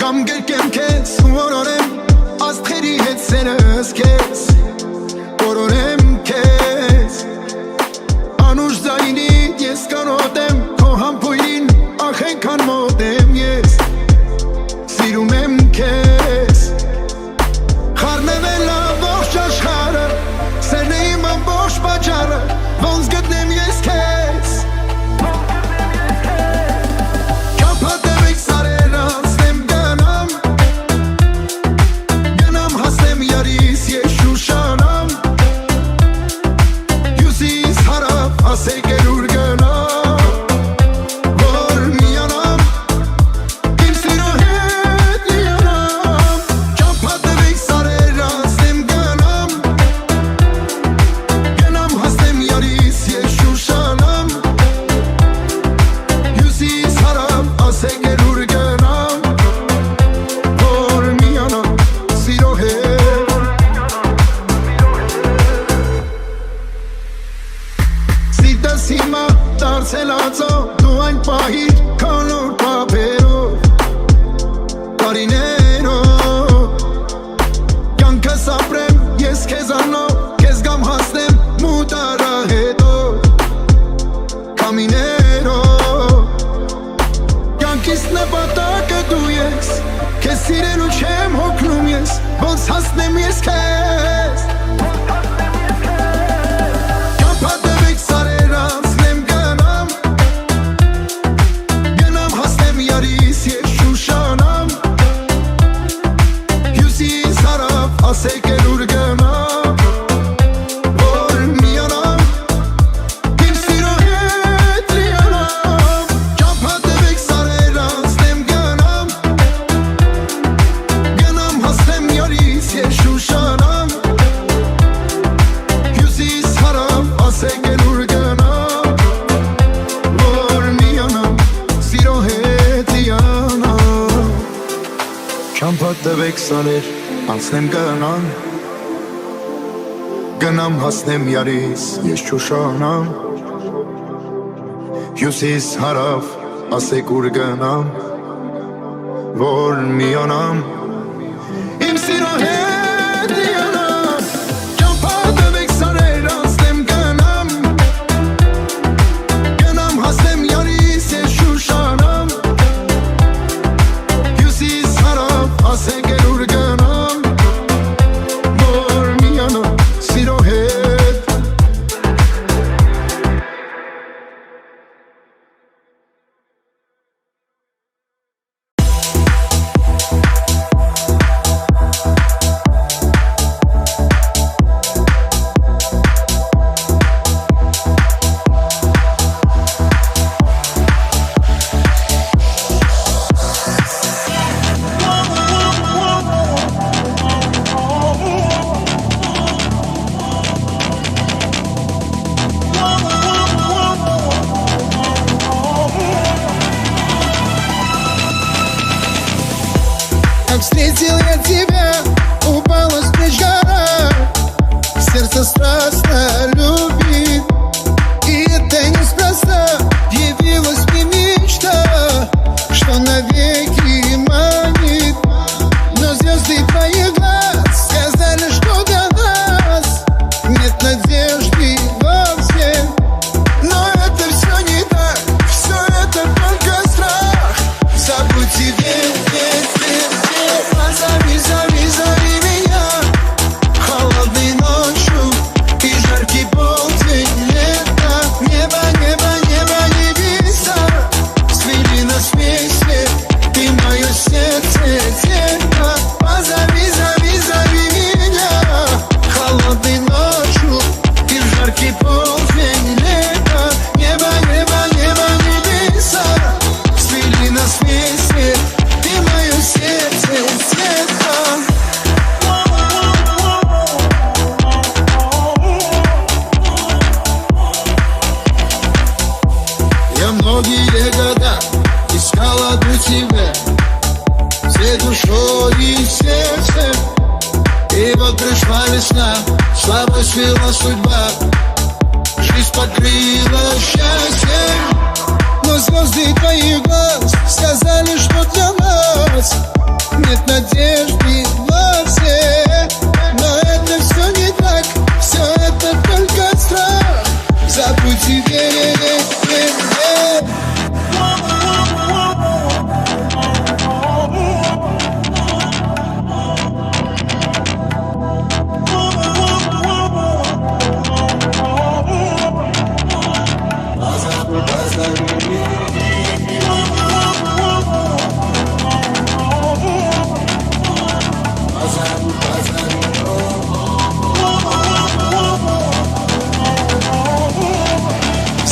Կամ գերկեմ կեզ ու օրորեմ աստղերի հետ սենս կեզ Որորեմ կեզ Անուշ զայնի ես կանոտ եմ Քո համպույրին ախ ենքան մոտ եմ ես Սիրում եմ կեզ Խարնվել ամբողջ աշխարհը Սերն է իմ ամբողջ պատճառը Ոնց գտնեմ ես կեզ Անցնեմ գնան Գնամ հասնեմ յարիս Ես չուշանամ Հյուսիս հարավ ասեք ուր գնամ Որ միանամ Իմ սիրո հետ լիանամ Ճամփատվեք սարեր անցնեմ գնամ Գնամ հասնեմ յարիս Ես չուշանամ Հյուսիս հարավ ասեք ուր գնամ Я многие года искал одну тебя, всей душой и сердцем. И вот пришла весна, слабо свела судьба, жизнь покрыла счастьем. Но звезды твоих глаз сказали, что для нас нет надежды вовсе. Но это все не так, все это только страх. Забудь и верь.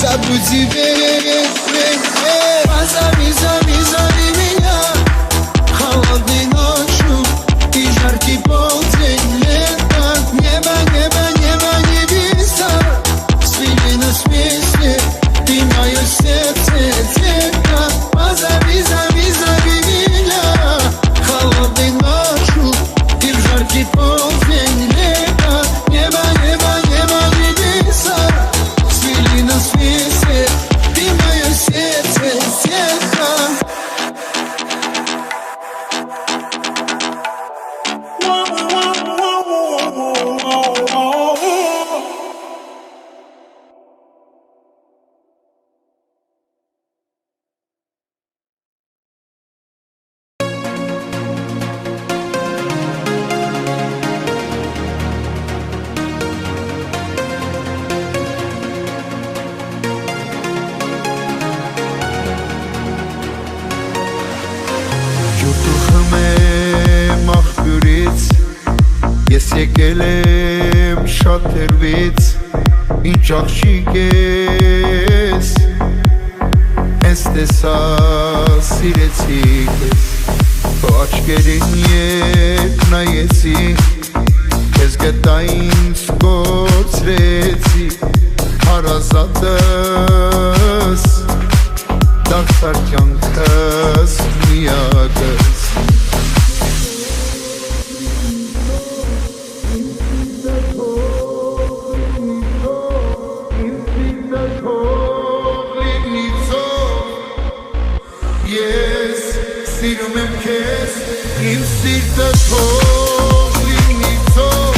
Забудь и верь. Позови меня холодной ночью и жаркий полдень лета. Небо, небеса свели нас вместе, ты мое сердце, детка. Позови меня холодной ночью и в жаркий полдень лета. Небо, небеса свели нас вместе, ты мое сердце, детка. Ես եկել եմ շատ հեռվից, ինչ աղջիկ ես, ես տեսա սիրեցի քեզ, քո աչքերին երբ նայեցի, քեզ գտա ինձ կորցրեցի, հարազատս, դարձար կյանքս միակս. Սիրում եմ քեզ, իմ սիրտը թող լինի ցող,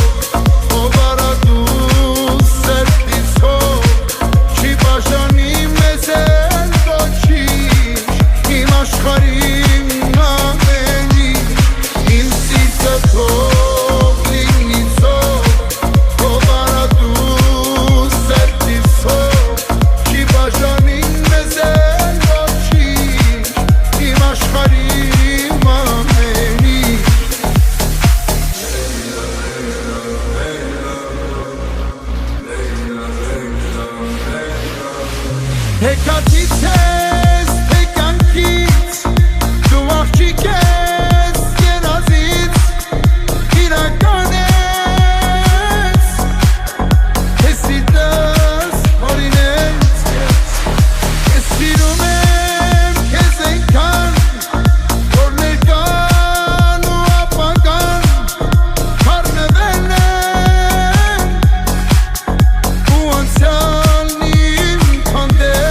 ով արա դու սրտից հող, չի բաժանի մեզ էլ ոչինչ, իմ աշխարհի ամեն ինչ, իմ սիրտը թող լինի ցող, ով արա դու սրտից հող, չի բաժանի մեզ էլ ոչինչ, իմ աշխարհի Հեկատից ես, հեկանքից, դու աղջիկ ես, երազից, իրական ես, ես սիրտս հորինես, ես սիրում եմ քեզ այնքան, որ ներկան ու ապագան խառնվել են, ու անցյալն իմ քանդել.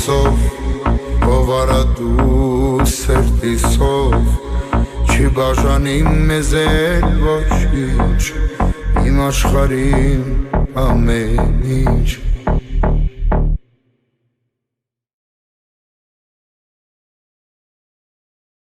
հույսով, ով արա դու սերտիսով, չի բաժանի մեզ էլ ոչինչ, իմ աշխարհին ամեն ինչ